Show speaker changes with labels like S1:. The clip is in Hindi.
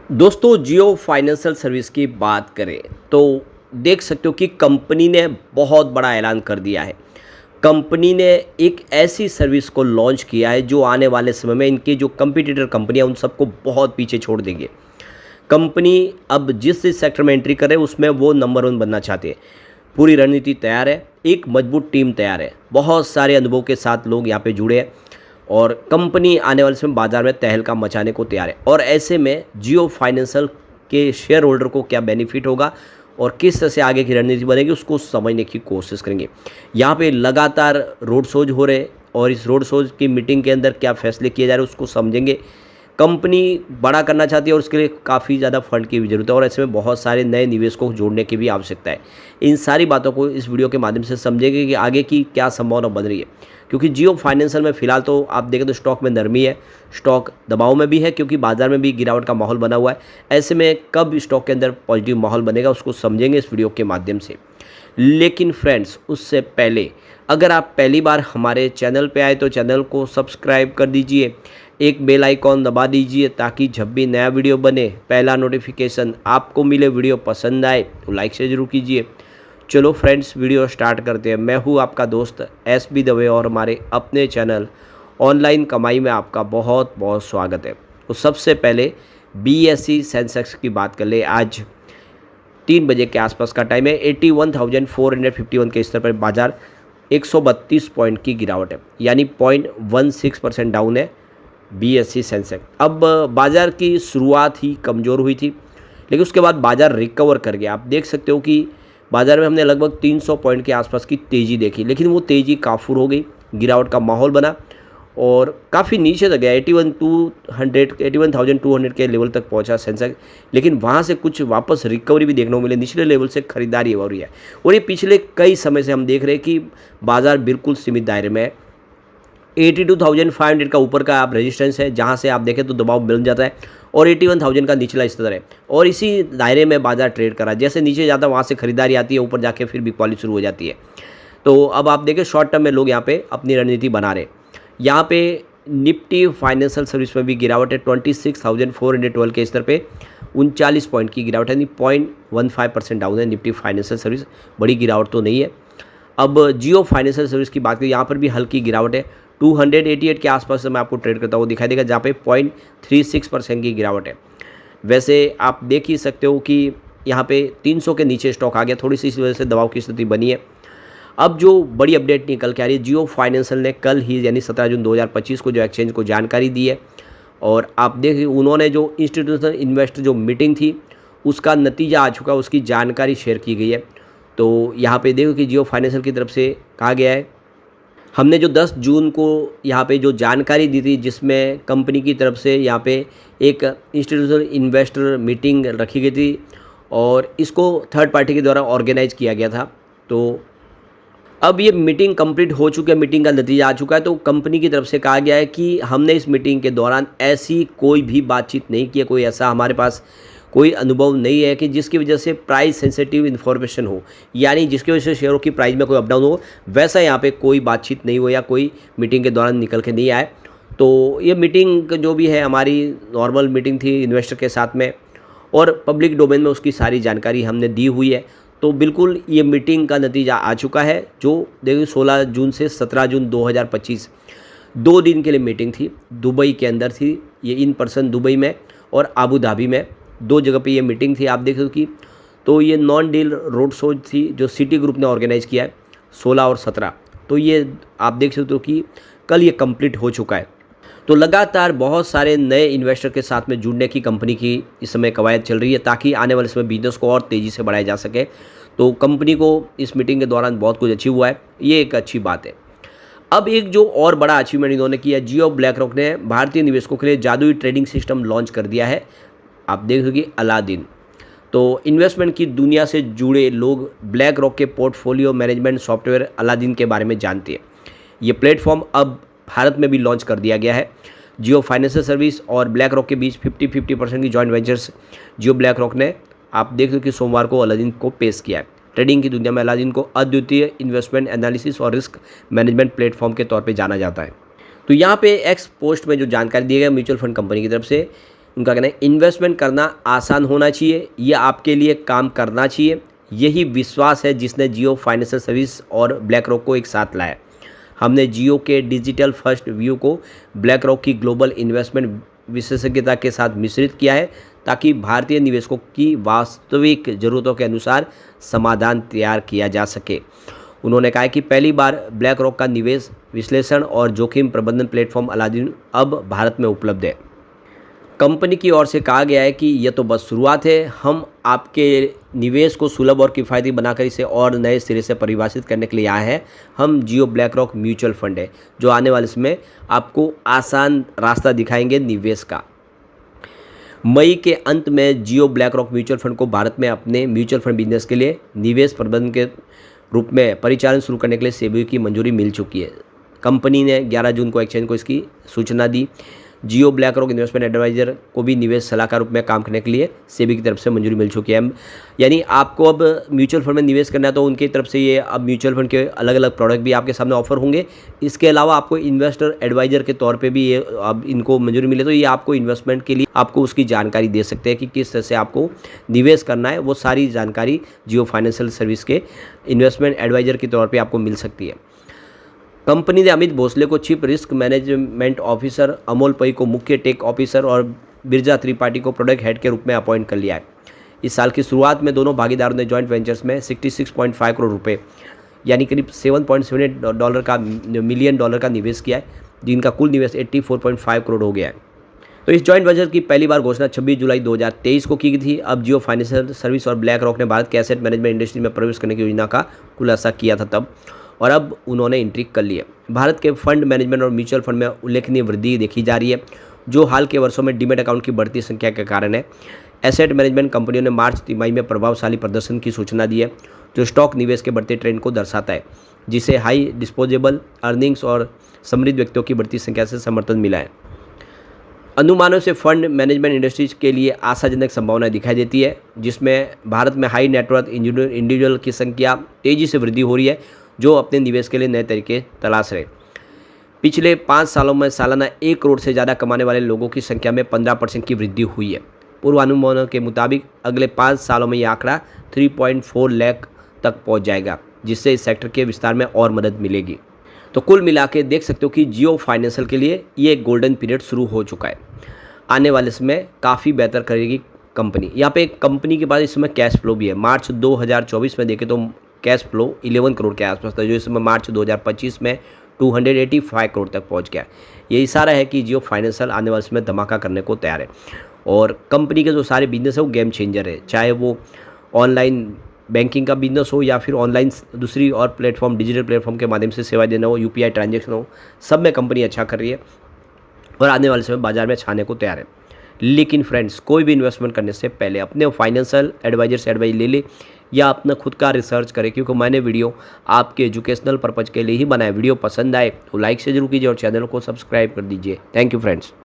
S1: दोस्तों जियो फाइनेंशियल सर्विस की बात करें तो देख सकते हो कि कंपनी ने बहुत बड़ा ऐलान कर दिया है। कंपनी ने एक ऐसी सर्विस को लॉन्च किया है जो आने वाले समय में इनके जो कंपटीटर कंपनियां उन सबको बहुत पीछे छोड़ देंगे। कंपनी अब जिस सेक्टर में एंट्री कर रहे हैं उसमें वो नंबर वन बनना चाहते हैं। पूरी रणनीति तैयार है, एक मजबूत टीम तैयार है, बहुत सारे अनुभव के साथ लोग यहाँ पे जुड़े हैं और कंपनी आने वाले समय बाजार में तहलका मचाने को तैयार है। और ऐसे में जियो फाइनेंशियल के शेयर होल्डर को क्या बेनिफिट होगा और किस तरह से आगे की रणनीति बनेगी उसको समझने की कोशिश करेंगे। यहाँ पे लगातार रोड शोज हो रहे और इस रोड शोज की मीटिंग के अंदर क्या फैसले किए जा रहे हैं उसको समझेंगे। कंपनी बड़ा करना चाहती है और उसके लिए काफ़ी ज़्यादा फंड की भी ज़रूरत है और ऐसे में बहुत सारे नए निवेशकों को जोड़ने की भी आवश्यकता है। इन सारी बातों को इस वीडियो के माध्यम से समझेंगे कि आगे की क्या संभावना बन रही है। क्योंकि जियो फाइनेंशियल में फ़िलहाल तो आप देखें तो स्टॉक में नरमी है, स्टॉक दबाव में भी है क्योंकि बाजार में भी गिरावट का माहौल बना हुआ है। ऐसे में कब स्टॉक के अंदर पॉजिटिव माहौल बनेगा उसको समझेंगे इस वीडियो के माध्यम से। लेकिन फ्रेंड्स उससे पहले अगर आप पहली बार हमारे चैनल पे आए तो चैनल को सब्सक्राइब कर दीजिए, एक बेल आइकॉन दबा दीजिए ताकि जब भी नया वीडियो बने पहला नोटिफिकेशन आपको मिले। वीडियो पसंद आए तो लाइक से ज़रूर कीजिए। चलो फ्रेंड्स वीडियो स्टार्ट करते हैं। मैं हूँ आपका दोस्त SB दवे और हमारे अपने चैनल ऑनलाइन कमाई में आपका बहुत बहुत स्वागत है। तो सबसे पहले BSE सेंसेक्स की बात कर ले। आज 3 बजे के आसपास का टाइम है। 81,451 के स्तर पर बाजार 132 पॉइंट की गिरावट है, यानी 0.16% डाउन है BSE सेंसेक्स। अब बाजार की शुरुआत ही कमज़ोर हुई थी लेकिन उसके बाद बाजार रिकवर कर गया। आप देख सकते हो कि बाजार में हमने लगभग 300 पॉइंट के आसपास की तेज़ी देखी लेकिन वो तेज़ी काफूर हो गई, गिरावट का माहौल बना और काफ़ी नीचे तक गया। 81,200 के लेवल तक पहुंचा सेंसेक्स, लेकिन वहां से कुछ वापस रिकवरी भी देखने को मिले। निचले लेवल से खरीदारी हो रही है और ये पिछले कई समय से हम देख रहे हैं कि बाजार बिल्कुल सीमित दायरे में है। 82,500 का ऊपर का आप रेजिस्टेंस है जहां से आप देखें तो दबाव मिल जाता है और 81,000 का निचला स्तर है और इसी दायरे में बाजार ट्रेड कर रहा है। जैसे नीचे जाता है वहाँ से खरीदारी आती है, ऊपर जाके फिर बिकवाली शुरू हो जाती है। तो अब आप देखें शॉर्ट टर्म में लोग यहाँ पे अपनी रणनीति बना रहे हैं। यहाँ पे निफ्टी फाइनेंशियल सर्विस में भी गिरावट है। 26,412 के स्तर पे 39 पॉइंट की गिरावट है, यानी 0.15% डाउन है निफ्टी फाइनेंशियल सर्विस। बड़ी गिरावट तो नहीं है। अब जियो फाइनेंशियल सर्विस की बात करें, यहाँ पर भी हल्की गिरावट है। 288 के आसपास से मैं आपको ट्रेड करता हुआ दिखाई देगा जहाँ पे 0.36% की गिरावट है। वैसे आप देख ही सकते हो कि यहाँ पे 300 के नीचे स्टॉक आ गया, थोड़ी सी इस वजह से दबाव की स्थिति बनी है। अब जो बड़ी अपडेट निकल के आ रही है, जियो फाइनेंशियल ने कल ही यानी 17 जून 2025 को जो एक्सचेंज को जानकारी दी है और आप देखिए उन्होंने जो इंस्टीट्यूशनल इन्वेस्टर जो मीटिंग थी उसका नतीजा आ चुका है, उसकी जानकारी शेयर की गई है। तो यहाँ पे देखो कि जियो फाइनेंशियल की तरफ से कहा गया है, हमने जो 10 जून को यहाँ पे जो जानकारी दी थी जिसमें कंपनी की तरफ से यहाँ पे एक इंस्टीट्यूशनल इन्वेस्टर मीटिंग रखी गई थी और इसको थर्ड पार्टी के द्वारा ऑर्गेनाइज किया गया था। तो अब ये मीटिंग कंप्लीट हो चुकी है, मीटिंग का नतीजा आ चुका है। तो कंपनी की तरफ से कहा गया है कि हमने इस मीटिंग के दौरान ऐसी कोई भी बातचीत नहीं की है, कोई ऐसा हमारे पास कोई अनुभव नहीं है कि जिसकी वजह से प्राइस सेंसिटिव इन्फॉर्मेशन हो, यानी जिसकी वजह से शेयरों की प्राइस में कोई अप डाउन हो। वैसा यहाँ पे कोई बातचीत नहीं हो या कोई मीटिंग के दौरान निकल के नहीं आए। तो ये मीटिंग जो भी है हमारी नॉर्मल मीटिंग थी इन्वेस्टर के साथ में और पब्लिक डोमेन में उसकी सारी जानकारी हमने दी हुई है। तो बिल्कुल ये मीटिंग का नतीजा आ चुका है जो देखिए 16 जून से 17 जून 2025 2 दिन के लिए मीटिंग थी। दुबई के अंदर थी ये, इन पर्सन दुबई में और आबू धाबी में 2 जगह पे ये मीटिंग थी। आप देख सकते कि तो ये नॉन डील रोड शो थी जो सिटी ग्रुप ने ऑर्गेनाइज़ किया है 16 और 17। तो ये आप देख सकते हो कि कल ये कंप्लीट हो चुका है। तो लगातार बहुत सारे नए इन्वेस्टर के साथ में जुड़ने की कंपनी की इस समय कवायद चल रही है ताकि आने वाले समय बिजनेस को और तेज़ी से बढ़ाया जा सके। तो कंपनी को इस मीटिंग के दौरान बहुत कुछ अचीव हुआ है, ये एक अच्छी बात है। अब एक जो और बड़ा अचीवमेंट इन्होंने किया, जियो ब्लैकरॉक ने भारतीय निवेशकों के लिए जादुई ट्रेडिंग सिस्टम लॉन्च कर दिया है। आप देख सकते कि अलादीन। तो इन्वेस्टमेंट की दुनिया से जुड़े लोग ब्लैक रॉक के पोर्टफोलियो मैनेजमेंट सॉफ्टवेयर अलादीन के बारे में जानते हैं। ये प्लेटफॉर्म अब भारत में भी लॉन्च कर दिया गया है। जियो फाइनेंशियल सर्विस और ब्लैक रॉक के बीच 50-50% की जॉइंट वेंचर्स जियो ब्लैक रॉक ने आप देख सकते कि सोमवार को अलादीन को पेश किया है। ट्रेडिंग की दुनिया में अलादीन को अद्वितीय इन्वेस्टमेंट एनालिसिस और रिस्क मैनेजमेंट प्लेटफॉर्म के तौर पर जाना जाता है। तो यहाँ पे एक्स पोस्ट में जो जानकारी दी गई म्यूचुअल फंड कंपनी की तरफ से उनका कहना है इन्वेस्टमेंट करना आसान होना चाहिए, ये आपके लिए काम करना चाहिए। यही विश्वास है जिसने जियो फाइनेंशियल सर्विस और ब्लैक रॉक को एक साथ लाया। हमने जियो के डिजिटल फर्स्ट व्यू को ब्लैक रॉक की ग्लोबल इन्वेस्टमेंट विशेषज्ञता के साथ मिश्रित किया है ताकि भारतीय निवेशकों की वास्तविक ज़रूरतों के अनुसार समाधान तैयार किया जा सके। उन्होंने कहा कि पहली बार ब्लैक रॉक का निवेश विश्लेषण और जोखिम प्रबंधन प्लेटफॉर्म अलादीन अब भारत में उपलब्ध है। कंपनी की ओर से कहा गया है कि यह तो बस शुरुआत है, हम आपके निवेश को सुलभ और किफ़ायती बनाकर इसे और नए सिरे से परिभाषित करने के लिए आए हैं। हम जियो ब्लैक रॉक म्यूचुअल फंड है जो आने वाले समय आपको आसान रास्ता दिखाएंगे निवेश का। मई के अंत में जियो ब्लैक रॉक म्यूचुअल फंड को भारत में अपने म्यूचुअल फंड बिजनेस के लिए निवेश प्रबंधन के रूप में परिचालन शुरू करने के लिए सेबी की मंजूरी मिल चुकी है। कंपनी ने 11 जून को एक्सचेंज को इसकी सूचना दी। जियो ब्लैक रॉक इन्वेस्टमेंट एडवाइजर को भी निवेश सलाहकार रूप में काम करने के लिए सेबी की तरफ से मंजूरी मिल चुकी है। यानी आपको अब म्यूचुअल फंड में निवेश करना है तो उनकी तरफ से ये अब म्यूचुअल फंड के अलग अलग प्रोडक्ट भी आपके सामने ऑफर होंगे। इसके अलावा आपको इन्वेस्टर एडवाइजर के तौर पे भी ये अब इनको मंजूरी मिले तो ये आपको इन्वेस्टमेंट के लिए आपको उसकी जानकारी दे सकते हैं कि किस तरह से आपको निवेश करना है। वो सारी जानकारी जियो फाइनेंशियल सर्विस के इन्वेस्टमेंट एडवाइजर के तौर पर आपको मिल सकती है। कंपनी ने अमित भोसले को chief risk management officer, Amol पई को मुख्य टेक ऑफिसर और बिरजा त्रिपाठी को प्रोडक्ट हेड के रूप में अपॉइंट कर लिया है। इस साल की शुरुआत में दोनों भागीदारों ने जॉइंट वेंचर्स में 66.5 करोड़ रुपए यानी करीब $7.78 मिलियन का निवेश किया है, जिनका कुल निवेश 84.5 करोड़ हो गया है। तो इस जॉइंट वेंचर की पहली बार घोषणा 26 जुलाई 2023 को की गई थी। अब जियो फाइनेंशियल सर्विस और ब्लैक रॉक ने भारत के एसेट मैनेजमेंट इंडस्ट्री में प्रवेश करने की योजना का खुलासा किया था तब, और अब उन्होंने एंट्री कर ली है। भारत के फंड मैनेजमेंट और म्यूचुअल फंड में उल्लेखनीय वृद्धि देखी जा रही है, जो हाल के वर्षों में डीमैट अकाउंट की बढ़ती संख्या के कारण है। एसेट मैनेजमेंट कंपनियों ने मार्च तिमाही में प्रभावशाली प्रदर्शन की सूचना दी है, जो स्टॉक निवेश के बढ़ते ट्रेंड को दर्शाता है, जिसे हाई डिस्पोजेबल अर्निंग्स और समृद्ध व्यक्तियों की बढ़ती संख्या से समर्थन मिला है। अनुमानों से फंड मैनेजमेंट इंडस्ट्रीज के लिए आशाजनक संभावनाएं दिखाई देती है, जिसमें भारत में हाई नेटवर्थ इंडिविजुअल की संख्या तेज़ी से वृद्धि हो रही है, जो अपने निवेश के लिए नए तरीके तलाश रहे। पिछले 5 सालों में सालाना 1 करोड़ से ज़्यादा कमाने वाले लोगों की संख्या में 15% की वृद्धि हुई है। पूर्वानुमानों के मुताबिक अगले 5 सालों में यह आंकड़ा 3.4 लाख तक पहुंच जाएगा, जिससे इस सेक्टर के विस्तार में और मदद मिलेगी। तो कुल मिला के देख सकते हो कि जियो फाइनेंशियल के लिए ये गोल्डन पीरियड शुरू हो चुका है। आने वाले समय काफ़ी बेहतर करेगी कंपनी। यहाँ पे कंपनी के पास इस समय कैश फ्लो भी है। मार्च 2024 में देखें तो कैश फ्लो 11 करोड़ के आसपास था, जो इस समय मार्च 2025 में 285 करोड़ तक पहुंच गया। ये इशारा है कि जियो फाइनेंशियल आने वाले समय धमाका करने को तैयार है, और कंपनी के जो सारे बिजनेस है वो गेम चेंजर है, चाहे वो ऑनलाइन बैंकिंग का बिजनेस हो या फिर ऑनलाइन दूसरी और प्लेटफॉर्म डिजिटल प्लेटफॉर्म के माध्यम से सेवा देना हो, यूपीआई ट्रांजैक्शन हो, सब में कंपनी अच्छा कर रही है और आने वाले समय बाजार में छाने को तैयार है। लेकिन फ्रेंड्स, कोई भी इन्वेस्टमेंट करने से पहले अपने फाइनेंशियल एडवाइजर से एडवाइस ले ले या अपना खुद का रिसर्च करें, क्योंकि मैंने वीडियो आपके एजुकेशनल पर्पज़ के लिए ही बनाया। वीडियो पसंद आए तो लाइक से जरूर कीजिए और चैनल को सब्सक्राइब कर दीजिए। Thank you friends.